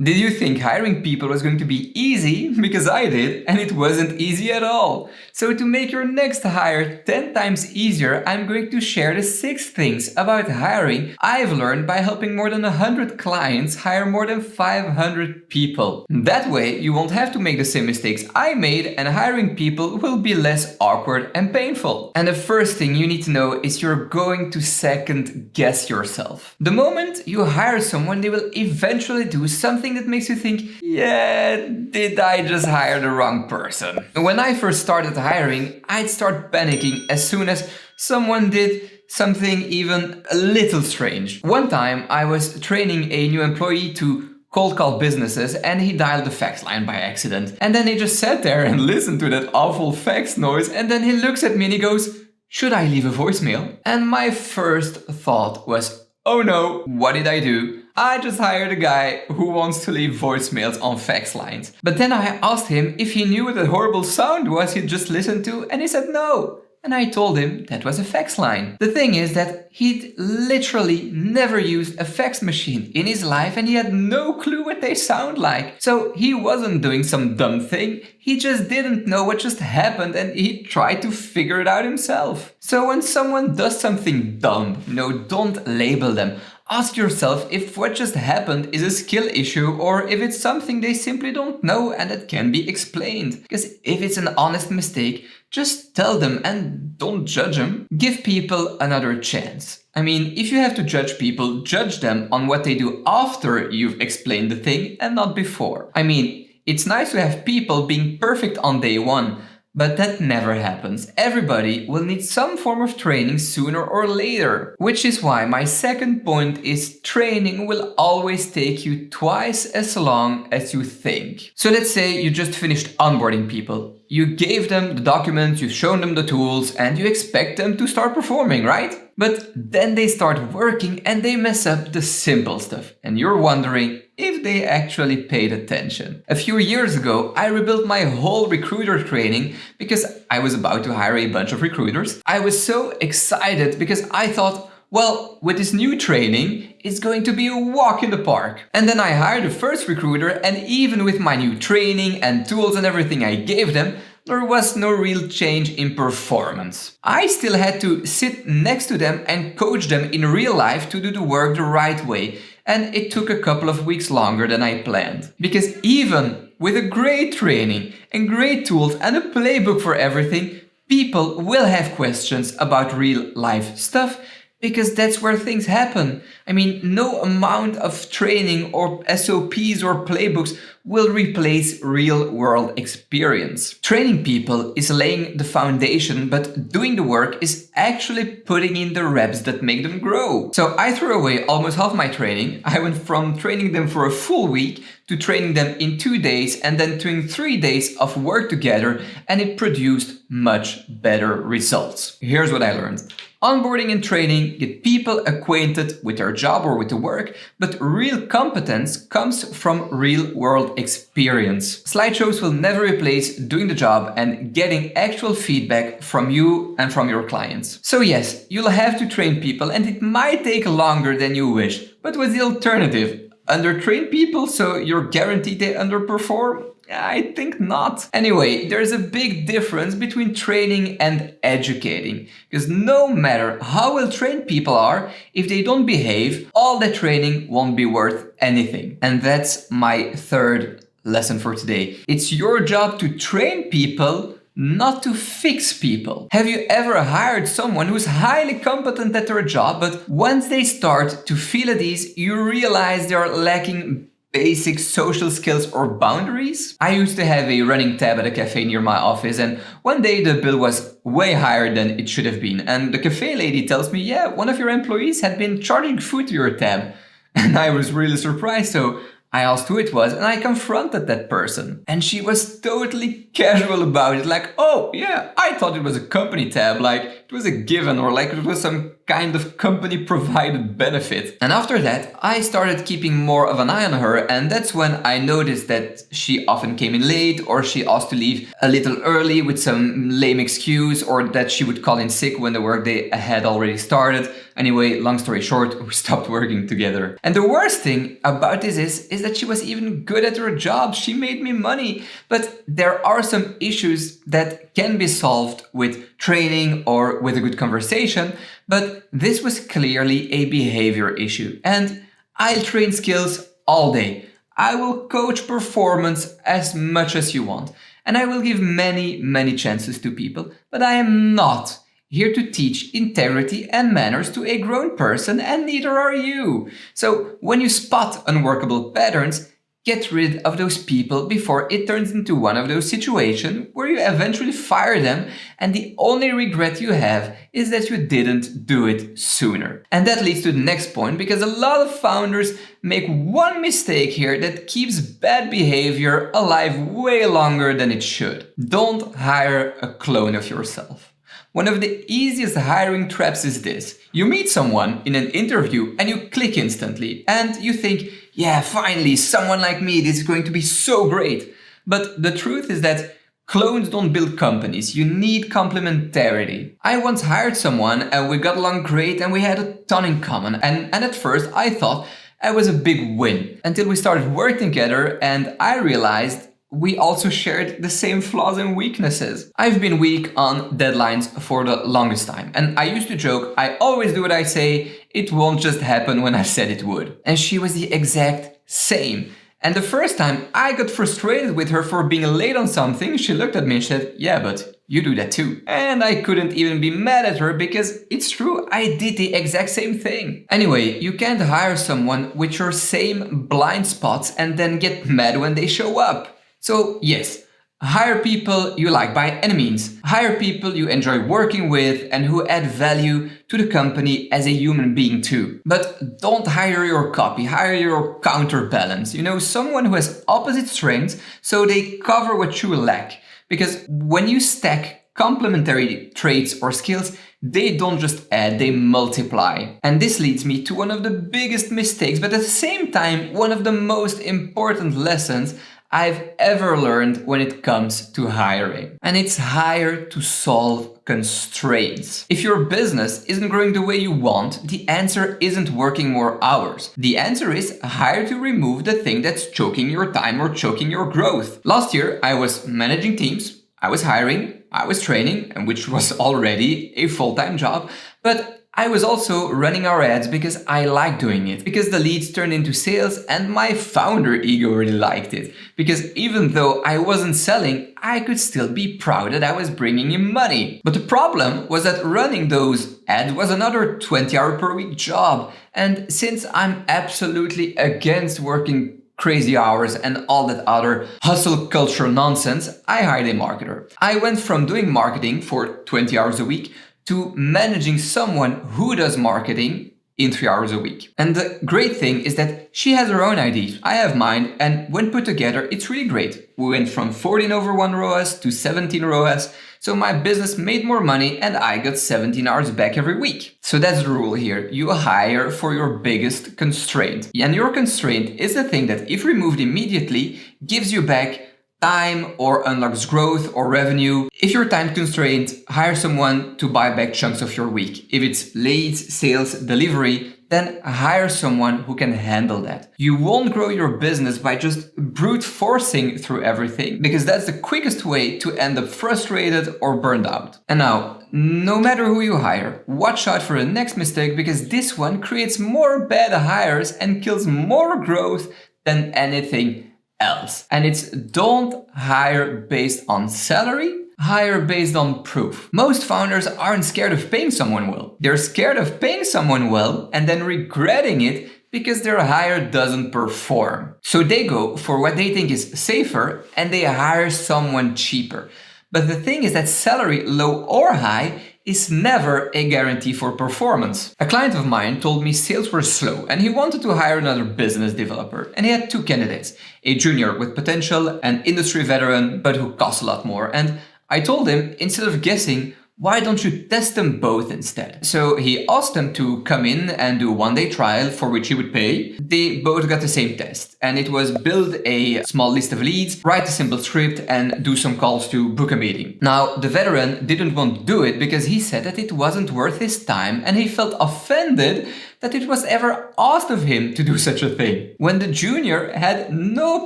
Did you think hiring people was going to be easy? Because I did, and it wasn't easy at all. So to make your next hire 10 times easier, I'm going to share the 6 things about hiring I've learned by helping more than 100 clients hire more than 500 people. That way, you won't have to make the same mistakes I made, and hiring people will be less awkward and painful. And the first thing you need to know is you're going to second guess yourself. The moment you hire someone, they will eventually do something that makes you think, yeah, did I just hire the wrong person? When I first started hiring, I'd start panicking as soon as someone did something even a little strange. One time I was training a new employee to cold call businesses and he dialed the fax line by accident. And then he just sat there and listened to that awful fax noise, and then he looks at me and he goes, should I leave a voicemail? And my first thought was, oh no, what did I do? I just hired a guy who wants to leave voicemails on fax lines. But then I asked him if he knew what that horrible sound was he'd just listened to, and he said no. And I told him that was a fax line. The thing is that he'd literally never used a fax machine in his life, and he had no clue what they sound like. So he wasn't doing some dumb thing, he just didn't know what just happened and he tried to figure it out himself. So when someone does something dumb, don't label them. Ask yourself if what just happened is a skill issue or if it's something they simply don't know and that can be explained. Because if it's an honest mistake, just tell them and don't judge them. Give people another chance. I mean, if you have to judge people, judge them on what they do after you've explained the thing and not before. I mean, it's nice to have people being perfect on day one, but that never happens. Everybody will need some form of training sooner or later. Which is why my second point is training will always take you twice as long as you think. So let's say you just finished onboarding people. You gave them the documents, you've shown them the tools, and you expect them to start performing, right? But then they start working and they mess up the simple stuff. And you're wondering if they actually paid attention. A few years ago, I rebuilt my whole recruiter training because I was about to hire a bunch of recruiters. I was so excited because I thought, well, with this new training, it's going to be a walk in the park. And then I hired the first recruiter, and even with my new training and tools and everything I gave them, there was no real change in performance. I still had to sit next to them and coach them in real life to do the work the right way. And it took a couple of weeks longer than I planned. Because even with a great training and great tools and a playbook for everything, people will have questions about real life stuff, because that's where things happen. I mean, no amount of training or SOPs or playbooks will replace real-world experience. Training people is laying the foundation, but doing the work is actually putting in the reps that make them grow. So I threw away almost half my training. I went from training them for a full week to training them in 2 days and then doing 3 days of work together, and it produced much better results. Here's what I learned. Onboarding and training get people acquainted with their job or with the work, but real competence comes from real-world experience. Slideshows will never replace doing the job and getting actual feedback from you and from your clients. So yes, you'll have to train people, and it might take longer than you wish, but what's the alternative? Undertrain people so you're guaranteed they underperform? I think not. Anyway, there's a big difference between training and educating. Because no matter how well trained people are, if they don't behave, all that training won't be worth anything. And that's my third lesson for today. It's your job to train people, not to fix people. Have you ever hired someone who's highly competent at their job, but once they start to feel at ease, you realize they're lacking basic social skills or boundaries? I used to have a running tab at a cafe near my office, and one day the bill was way higher than it should have been. And the cafe lady tells me, yeah, one of your employees had been charging food to your tab. And I was really surprised, so I asked who it was and I confronted that person. And she was totally casual about it, like, oh yeah, I thought it was a company tab, like it was a given or like it was some kind of company provided benefit. And after that, I started keeping more of an eye on her, and that's when I noticed that she often came in late, or she asked to leave a little early with some lame excuse, or that she would call in sick when the workday had already started. Anyway, long story short, we stopped working together. And the worst thing about this is that she was even good at her job. She made me money. But there are some issues that can be solved with training or with a good conversation. But this was clearly a behavior issue. And I'll train skills all day. I will coach performance as much as you want. And I will give many, many chances to people. But I am not here to teach integrity and manners to a grown person, and neither are you. So when you spot unworkable patterns, get rid of those people before it turns into one of those situations where you eventually fire them and the only regret you have is that you didn't do it sooner. And that leads to the next point, because a lot of founders make one mistake here that keeps bad behavior alive way longer than it should. Don't hire a clone of yourself. One of the easiest hiring traps is this. You meet someone in an interview and you click instantly and you think, yeah, finally, someone like me, this is going to be so great. But the truth is that clones don't build companies. You need complementarity. I once hired someone and we got along great and we had a ton in common. And at first I thought I was a big win until we started working together and I realized we also shared the same flaws and weaknesses. I've been weak on deadlines for the longest time. And I used to joke, I always do what I say, it won't just happen when I said it would. And she was the exact same. And the first time I got frustrated with her for being late on something, she looked at me and said, yeah, but you do that too. And I couldn't even be mad at her because it's true, I did the exact same thing. Anyway, you can't hire someone with your same blind spots and then get mad when they show up. So yes, hire people you like by any means. Hire people you enjoy working with and who add value to the company as a human being too. But don't hire your copy, hire your counterbalance. Someone who has opposite strengths so they cover what you lack. Because when you stack complementary traits or skills, they don't just add, they multiply. And this leads me to one of the biggest mistakes, but at the same time, one of the most important lessons I've ever learned when it comes to hiring. And it's hire to solve constraints. If your business isn't growing the way you want, the answer isn't working more hours. The answer is hire to remove the thing that's choking your time or choking your growth. Last year, I was managing teams, I was hiring, I was training, and which was already a full-time job, but I was also running our ads because I liked doing it, because the leads turned into sales and my founder ego really liked it. Because even though I wasn't selling, I could still be proud that I was bringing in money. But the problem was that running those ads was another 20-hour per week job. And since I'm absolutely against working crazy hours and all that other hustle culture nonsense, I hired a marketer. I went from doing marketing for 20 hours a week to managing someone who does marketing in 3 hours a week. And the great thing is that she has her own ideas, I have mine, and when put together, it's really great. We went from 14 over 1 ROAS to 17 ROAS, so my business made more money and I got 17 hours back every week. So that's the rule here. You hire for your biggest constraint. And your constraint is the thing that, if removed immediately, gives you back time or unlocks growth or revenue. If you're time constrained, hire someone to buy back chunks of your week. If it's leads, sales, delivery, then hire someone who can handle that. You won't grow your business by just brute forcing through everything, because that's the quickest way to end up frustrated or burned out. And now, no matter who you hire, watch out for the next mistake, because this one creates more bad hires and kills more growth than anything else. And it's don't hire based on salary, hire based on proof. Most founders aren't scared of paying someone well. They're scared of paying someone well and then regretting it because their hire doesn't perform. So they go for what they think is safer and they hire someone cheaper. But the thing is that salary, low or high, is never a guarantee for performance. A client of mine told me sales were slow and he wanted to hire another business developer. And he had two candidates, a junior with potential, an industry veteran, but who costs a lot more. And I told him, instead of guessing, Why don't you test them both instead? So he asked them to come in and do a one-day trial for which he would pay. They both got the same test, and it was build a small list of leads, write a simple script, and do some calls to book a meeting. Now, the veteran didn't want to do it because he said that it wasn't worth his time, and he felt offended that it was ever asked of him to do such a thing. When the junior had no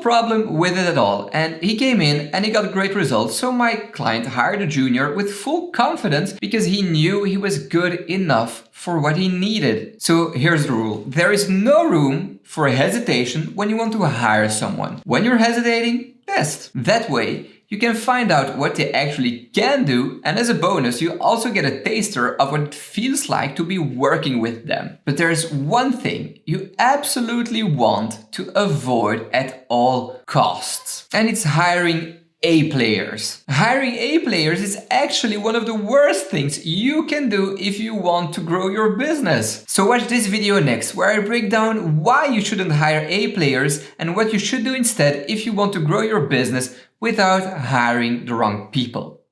problem with it at all, and he came in and he got great results, so my client hired a junior with full confidence because he knew he was good enough for what he needed. So here's the rule. There is no room for hesitation when you want to hire someone. When you're hesitating, test. That way, you can find out what they actually can do, and as a bonus, you also get a taster of what it feels like to be working with them. But there's one thing you absolutely want to avoid at all costs, and it's hiring A players. Hiring A players is actually one of the worst things you can do if you want to grow your business. So watch this video next, where I break down why you shouldn't hire A players and what you should do instead if you want to grow your business without hiring the wrong people.